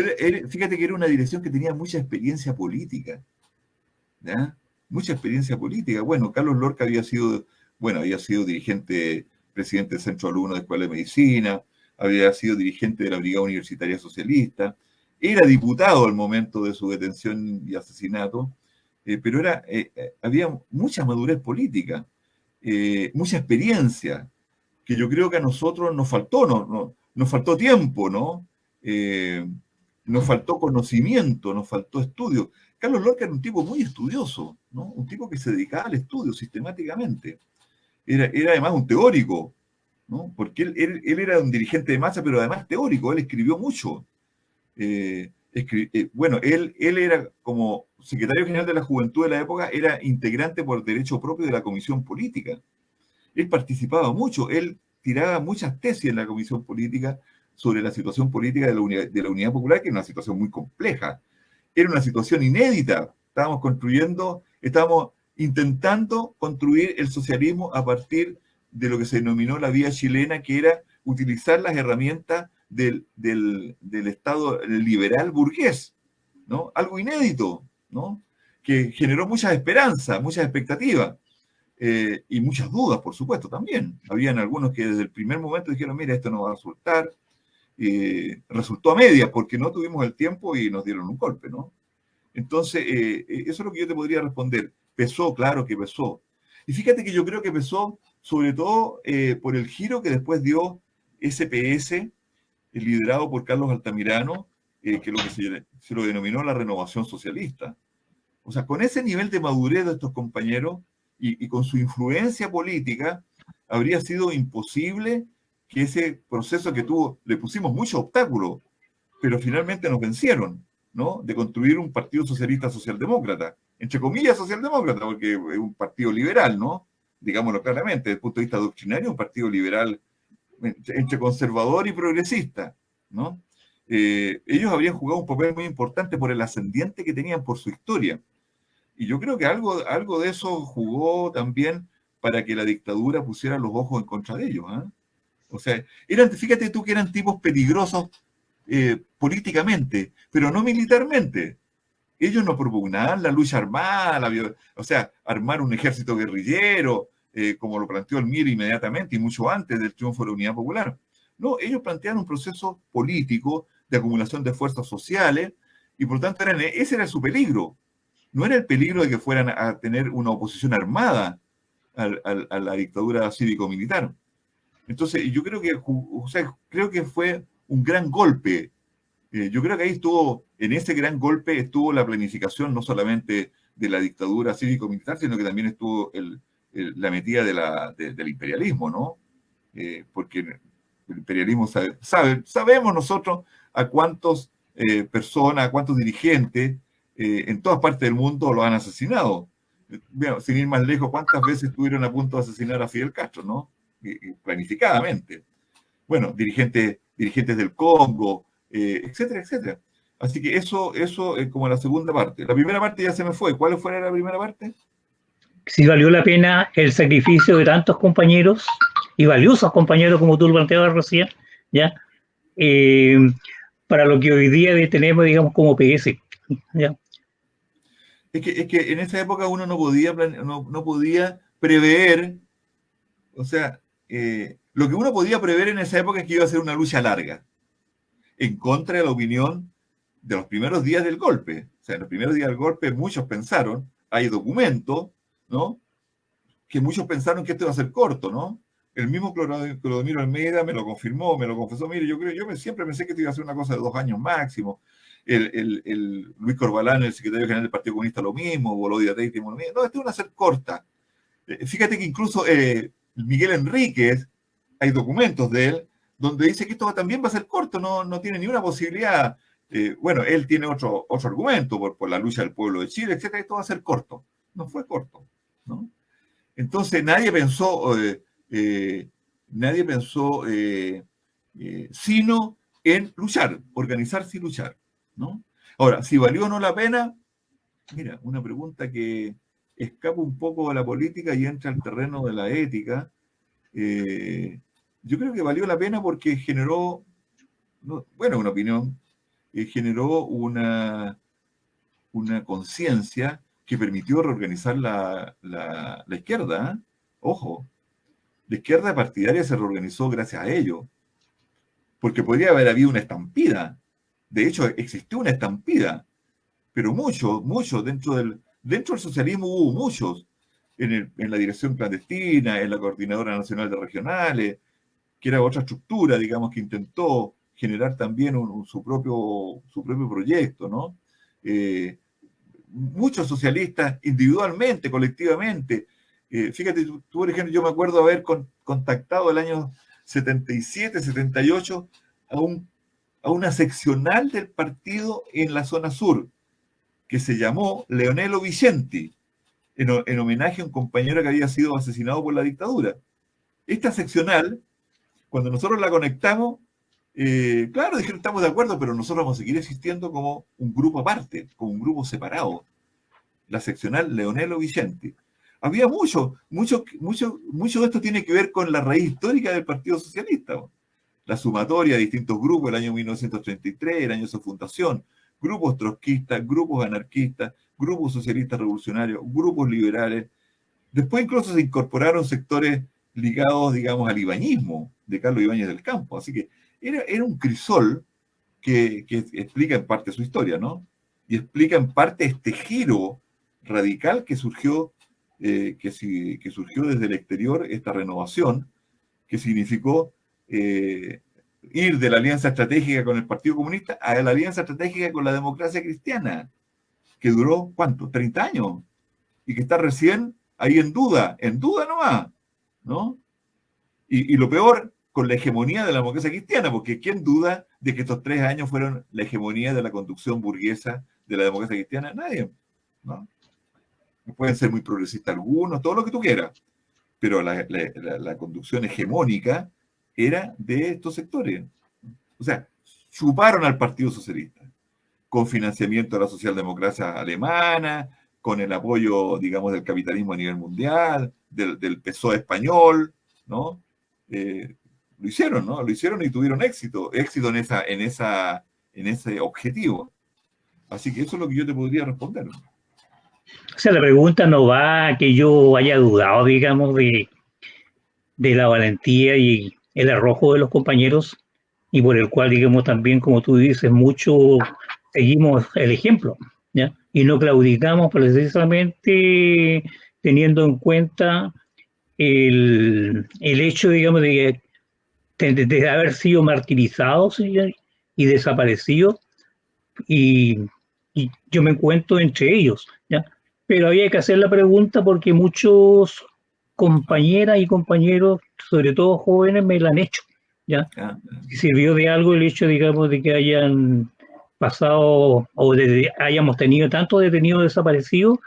S4: fíjate que era una dirección que tenía mucha experiencia política, ¿ya? Mucha experiencia política. Bueno, Carlos Lorca había sido dirigente, presidente del Centro Alumno de Escuela de Medicina, había sido dirigente de la Brigada Universitaria Socialista, era diputado al momento de su detención y asesinato, pero había mucha madurez política, mucha experiencia, que yo creo que a nosotros nos faltó, nos faltó tiempo, ¿no? Nos faltó conocimiento, nos faltó estudio. Carlos Lorca era un tipo muy estudioso, ¿no? Un tipo que se dedicaba al estudio sistemáticamente. Era además un teórico, ¿no? Porque él era un dirigente de masa, pero además teórico, él escribió mucho. Bueno, él era como secretario general de la Juventud de la época, era integrante por derecho propio de la Comisión Política. Él participaba mucho, él tiraba muchas tesis en la Comisión Política sobre la situación política de la Unidad Popular, que era una situación muy compleja. Era una situación inédita. Estábamos intentando construir el socialismo a partir de lo que se denominó la vía chilena, que era utilizar las herramientas del Estado liberal burgués, ¿no? Algo inédito, ¿no? Que generó muchas esperanzas, muchas expectativas. Y muchas dudas, por supuesto, también. Habían algunos que desde el primer momento dijeron, mira, esto no va a resultar. Resultó a medias porque no tuvimos el tiempo y nos dieron un golpe, ¿no? Entonces, eso es lo que yo te podría responder. Pesó, claro que pesó. Y fíjate que yo creo que pesó sobre todo por el giro que después dio SPS, liderado por Carlos Altamirano, que es lo que se lo denominó la renovación socialista. O sea, con ese nivel de madurez de estos compañeros y con su influencia política, habría sido imposible que ese proceso que tuvo, le pusimos muchos obstáculos, pero finalmente nos vencieron, ¿no? De construir un partido socialista socialdemócrata, entre comillas socialdemócrata, porque es un partido liberal, ¿no? Digámoslo claramente, desde el punto de vista doctrinario, un partido liberal entre conservador y progresista, ¿no? Ellos habrían jugado un papel muy importante por el ascendiente que tenían por su historia. Y yo creo que algo de eso jugó también para que la dictadura pusiera los ojos en contra de ellos, ¿eh? O sea, fíjate tú que eran tipos peligrosos políticamente, pero no militarmente. Ellos no propugnaban la lucha armada, o sea, armar un ejército guerrillero, como lo planteó el MIR inmediatamente y mucho antes del triunfo de la Unidad Popular. No, ellos planteaban un proceso político de acumulación de fuerzas sociales y por tanto ese era su peligro. No era el peligro de que fueran a tener una oposición armada a la dictadura cívico-militar. Entonces, yo creo creo que fue un gran golpe. Yo creo que ahí en ese gran golpe estuvo la planificación no solamente de la dictadura cívico-militar, sino que también estuvo la metida del imperialismo, ¿no? Porque el imperialismo sabemos nosotros a cuántas personas, a cuántos dirigentes en todas partes del mundo lo han asesinado. Bueno, sin ir más lejos, ¿cuántas veces estuvieron a punto de asesinar a Fidel Castro, ¿no? Planificadamente. Bueno, dirigentes del Congo, etcétera, etcétera. Así que eso es como la segunda parte. La primera parte ya se me fue. ¿Cuál fue la primera parte?
S5: Si valió la pena el sacrificio de tantos compañeros y valiosos compañeros, como tú lo planteabas recién, ¿ya? Para lo que hoy día tenemos, digamos, como PS, ¿ya?
S4: Es que en esa época uno no podía prever, o sea, lo que uno podía prever en esa época es que iba a ser una lucha larga, en contra de la opinión de los primeros días del golpe. O sea, en los primeros días del golpe muchos pensaron, hay documentos, ¿no? Que muchos pensaron que esto iba a ser corto, ¿no? El mismo Clodomiro Almeida me lo confirmó, me lo confesó. Mire, yo siempre pensé que esto iba a ser una cosa de 2 años máximo. El Luis Corbalán, el secretario general del Partido Comunista, lo mismo, Volodya Teiti, lo mismo. No, esto iba a ser corta. Fíjate que incluso Miguel Enríquez, hay documentos de él, donde dice que esto también va a ser corto, no tiene ni una posibilidad. Bueno, él tiene otro argumento por la lucha del pueblo de Chile, etcétera, esto va a ser corto. No fue corto, ¿no? Entonces nadie pensó sino en luchar, organizarse y luchar, ¿no? Ahora, si valió o no la pena, mira, una pregunta que escapa un poco de la política y entra al terreno de la ética. Yo creo que valió la pena porque generó, bueno, una opinión, generó una conciencia que permitió reorganizar la izquierda, ¿eh? Ojo, la izquierda partidaria se reorganizó gracias a ello, porque podría haber habido una estampida. De hecho, existió una estampida, pero muchos dentro del socialismo hubo muchos, en la dirección clandestina, en la Coordinadora Nacional de Regionales, que era otra estructura, digamos, que intentó generar también su propio proyecto, ¿no? Muchos socialistas, individualmente, colectivamente. Fíjate, tú, por ejemplo, yo me acuerdo haber contactado el año 77, 78 a una seccional del partido en la zona sur, que se llamó Leonelo Vicenti, en homenaje a un compañero que había sido asesinado por la dictadura. Esta seccional, cuando nosotros la conectamos, claro, dijeron, estamos de acuerdo, pero nosotros vamos a seguir existiendo como un grupo aparte, como un grupo separado. La seccional Leonelo Vicenti. Había mucho de esto tiene que ver con la raíz histórica del Partido Socialista. La sumatoria de distintos grupos, el año 1933, el año de su fundación, grupos trotskistas, grupos anarquistas, grupos socialistas revolucionarios, grupos liberales. Después incluso se incorporaron sectores ligados, digamos, al ibañismo de Carlos Ibáñez del Campo. Así que era un crisol que explica en parte su historia, ¿no? Y explica en parte este giro radical que surgió desde el exterior, esta renovación, que significó ir de la alianza estratégica con el Partido Comunista a la alianza estratégica con la democracia cristiana. que duró, ¿cuánto? 30 años, y que está recién ahí en duda nomás, ¿no? Y lo peor, con la hegemonía de la democracia cristiana, porque ¿quién duda de que estos 3 años fueron la hegemonía de la conducción burguesa de la democracia cristiana? Nadie, ¿no? Pueden ser muy progresistas algunos, todo lo que tú quieras, pero la conducción hegemónica era de estos sectores. O sea, chuparon al Partido Socialista, con financiamiento de la socialdemocracia alemana, con el apoyo, digamos, del capitalismo a nivel mundial, del PSOE español, ¿no? Lo hicieron, ¿no? Lo hicieron y tuvieron éxito en ese objetivo. Así que eso es lo que yo te podría responder.
S5: O sea, la pregunta no va a que yo haya dudado, digamos, de la valentía y el arrojo de los compañeros, y por el cual, digamos, también, como tú dices, mucho seguimos el ejemplo, ¿ya? Y no claudicamos precisamente teniendo en cuenta el hecho, digamos, de haber sido martirizados y desaparecidos, y yo me encuentro entre ellos, ¿ya? Pero había que hacer la pregunta porque muchos compañeras y compañeros, sobre todo jóvenes, me la han hecho, ¿ya? Sirvió de algo el hecho, digamos, de que hayan pasado o hayamos tenido tantos detenidos desaparecidos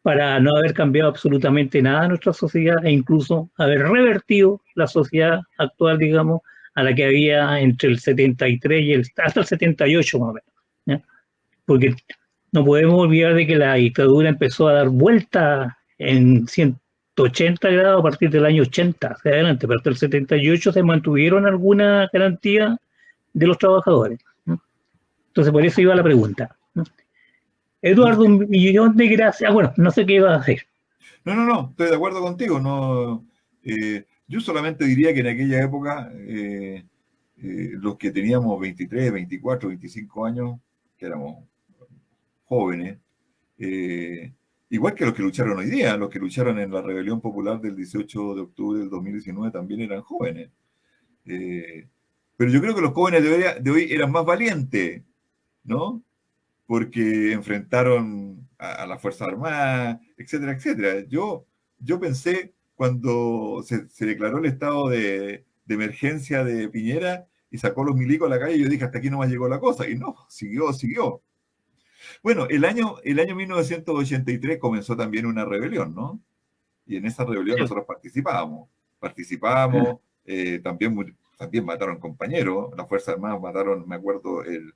S5: para no haber cambiado absolutamente nada en nuestra sociedad e incluso haber revertido la sociedad actual, digamos, a la que había entre el 73 y hasta el 78 más o menos, ¿ya? Porque no podemos olvidar de que la dictadura empezó a dar vuelta en 180 grados a partir del año 80 hacia adelante, pero hasta el 78 se mantuvieron alguna garantía de los trabajadores, ¿no? Entonces, por eso iba la pregunta, ¿no? Eduardo, un millón de gracias. Bueno, no sé qué iba a hacer.
S4: No, estoy de acuerdo contigo. No, yo solamente diría que en aquella época los que teníamos 23, 24, 25 años, que éramos jóvenes, igual que los que lucharon hoy día, los que lucharon en la rebelión popular del 18 de octubre del 2019 también eran jóvenes. Pero yo creo que los jóvenes de hoy eran más valientes, ¿no? Porque enfrentaron a las Fuerzas Armadas, etcétera, etcétera. Yo pensé cuando se declaró el estado de emergencia de Piñera y sacó los milicos a la calle, yo dije, hasta aquí no más llegó la cosa. Y no, siguió. Bueno, el año 1983 comenzó también una rebelión, ¿no? Y en esa rebelión nosotros participábamos, también mataron compañeros, las Fuerzas Armadas mataron, me acuerdo, el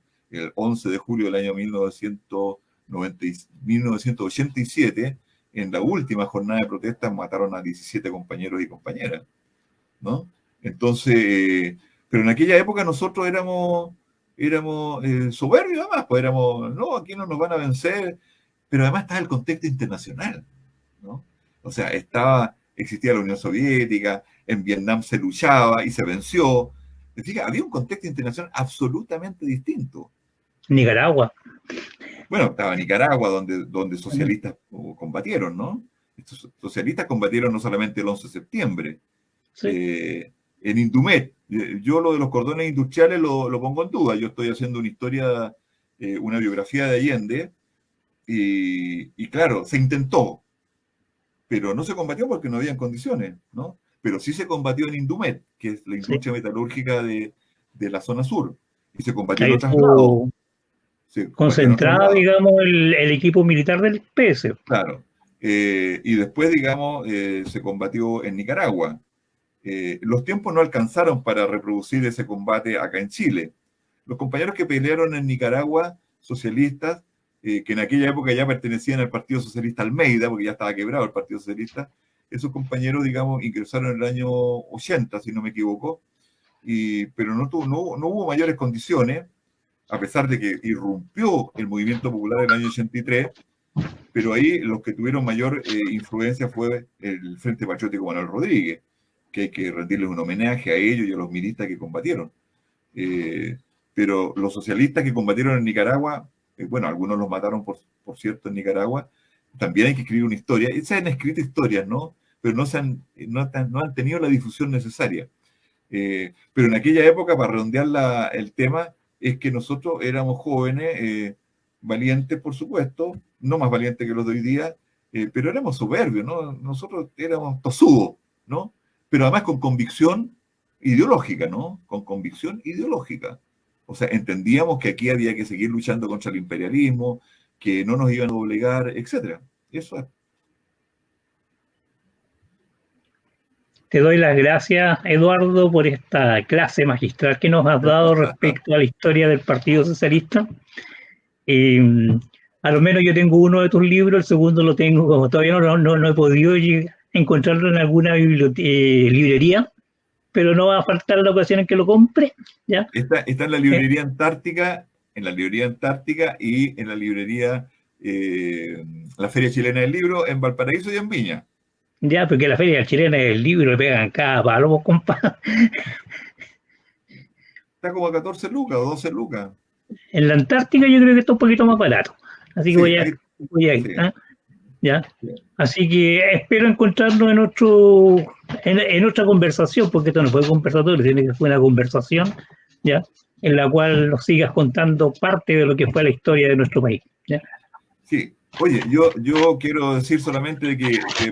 S4: 11 de julio del año 1987, en la última jornada de protesta mataron a 17 compañeros y compañeras, ¿no? Entonces, pero en aquella época nosotros éramos soberbios además, pues no, aquí no nos van a vencer, pero además estaba el contexto internacional, ¿no? O sea, existía la Unión Soviética, en Vietnam se luchaba y se venció. Fíjate, había un contexto internacional absolutamente distinto.
S5: Nicaragua.
S4: Bueno, estaba Nicaragua, donde socialistas combatieron, ¿no? Estos socialistas combatieron no solamente el 11 de septiembre, sí. En Indumet. Yo lo de los cordones industriales lo pongo en duda. Yo estoy haciendo una historia, una biografía de Allende, y claro, se intentó, pero no se combatió porque no habían condiciones, ¿no? Pero sí se combatió en Indumet, que es la industria metalúrgica de la zona sur, y se combatió en otros lados.
S5: Concentrado, digamos, el equipo militar del PS.
S4: Claro. Y después, digamos, se combatió en Nicaragua. Los tiempos no alcanzaron para reproducir ese combate acá en Chile. Los compañeros que pelearon en Nicaragua, socialistas, que en aquella época ya pertenecían al Partido Socialista Almeida, porque ya estaba quebrado el Partido Socialista, esos compañeros, digamos, ingresaron en el año 80, si no me equivoco, pero no hubo mayores condiciones, a pesar de que irrumpió el movimiento popular en el año 83, pero ahí los que tuvieron mayor influencia fue el Frente Patriótico Manuel Rodríguez, que hay que rendirles un homenaje a ellos y a los militas que combatieron. Pero los socialistas que combatieron en Nicaragua, bueno, algunos los mataron, por cierto, en Nicaragua, también hay que escribir una historia. Se han escrito historias, ¿no? Pero no han tenido la difusión necesaria. Pero en aquella época, para redondear el tema, es que nosotros éramos jóvenes, valientes, por supuesto, no más valientes que los de hoy día, pero éramos soberbios, ¿no? Nosotros éramos tosudos, ¿no? Pero además con convicción ideológica, ¿no? Con convicción ideológica. O sea, entendíamos que aquí había que seguir luchando contra el imperialismo, que no nos iban a obligar, etcétera. Eso es.
S5: Te doy las gracias, Eduardo, por esta clase magistral que nos has dado respecto a la historia del Partido Socialista. A lo menos yo tengo uno de tus libros, el segundo lo tengo, como todavía no he podido encontrarlo en alguna librería, pero no va a faltar la ocasión en que lo compre. ¿Ya?
S4: Está en la librería Antártica, y en la librería la Feria Chilena del Libro en Valparaíso y en Viña.
S5: Ya, porque la Feria Chilena del Libro le pegan cada palo, compa.
S4: Está como a 14 lucas o 12 lucas.
S5: En la Antártica yo creo que está un poquito más barato. Así que
S4: Sí,
S5: voy a ir.
S4: sí.
S5: ¿Ah? ¿Ya?
S4: Sí.
S5: Así que espero encontrarnos en otra conversación, porque esto no fue conversatorio, tiene que ser una conversación, ¿ya? En la cual nos sigas contando parte de lo que fue la historia de nuestro país. ¿Ya?
S4: Sí. Oye, yo quiero decir solamente de que te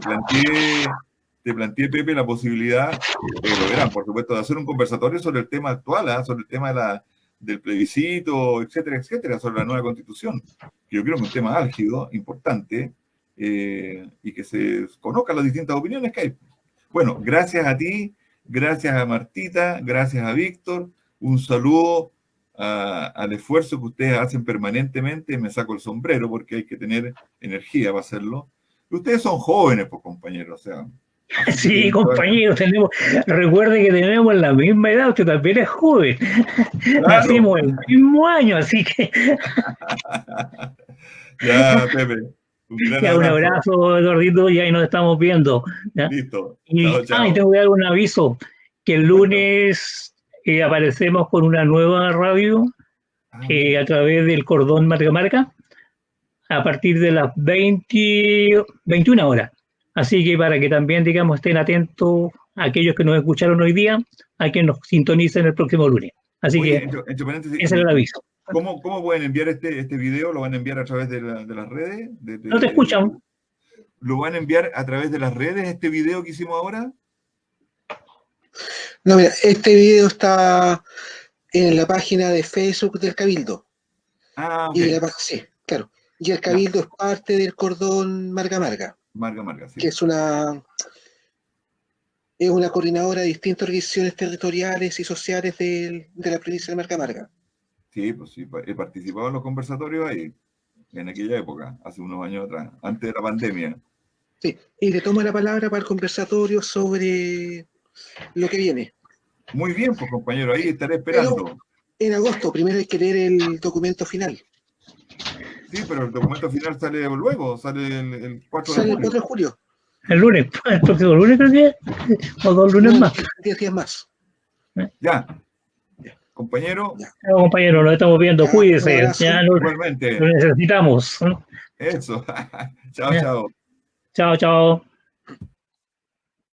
S4: planteé, Pepe, la posibilidad, lo verán, por supuesto, de hacer un conversatorio sobre el tema actual, sobre el tema del plebiscito, etcétera, etcétera, sobre la nueva constitución. Yo creo que es un tema álgido, importante, y que se conozcan las distintas opiniones que hay. Bueno, gracias a ti, gracias a Martita, gracias a Víctor, un saludo al esfuerzo que ustedes hacen permanentemente. Me saco el sombrero porque hay que tener energía para hacerlo. Ustedes son jóvenes, pues, compañeros, o sea.
S5: Sí, compañeros, recuerde que tenemos la misma edad, usted también es joven.
S4: Claro.
S5: Nacimos el mismo año, así que...
S4: Ya, Pepe. Un
S5: abrazo, Eduardito, y ahí nos estamos viendo. ¿Ya?
S4: Listo.
S5: Chao,
S4: chao.
S5: Y tengo que dar un aviso, que el lunes aparecemos con una nueva radio a través del Cordón Marca Marca a partir de las 21 horas. Así que para que también, digamos, estén atentos a aquellos que nos escucharon hoy día, a que nos sintonicen el próximo lunes. Así que ese es el aviso.
S4: ¿Cómo pueden enviar este video? ¿Lo van a enviar a través de las redes?
S5: No te escuchan.
S4: ¿Lo van a enviar a través de las redes, este video que hicimos ahora?
S6: No, mira, este video está en la página de Facebook del Cabildo.
S4: Ah, ok.
S6: Sí, claro. Y el Cabildo es parte del Cordón Marca Marca.
S4: Sí.
S6: Que es una coordinadora de distintas organizaciones territoriales y sociales de la provincia de Marca Marca.
S4: Sí, pues sí, he participado en los conversatorios ahí, en aquella época, hace unos años atrás, antes de la pandemia.
S6: Sí, y le tomo la palabra para el conversatorio sobre lo que viene.
S4: Muy bien, pues, compañero, ahí estaré esperando.
S6: Pero en agosto, primero hay que leer el documento final.
S4: Sí, pero el documento final sale luego, sale el 4 de julio.
S6: Sale el 4 de julio.
S5: El lunes, el próximo lunes creo que es, o 2 lunes más.
S6: 10 días más.
S4: Ya. Compañero.
S5: Ya, compañero, nos estamos viendo, cuídese. Ya
S4: igualmente.
S5: Lo necesitamos.
S4: Eso. Chao, chao.
S5: Chao, chao.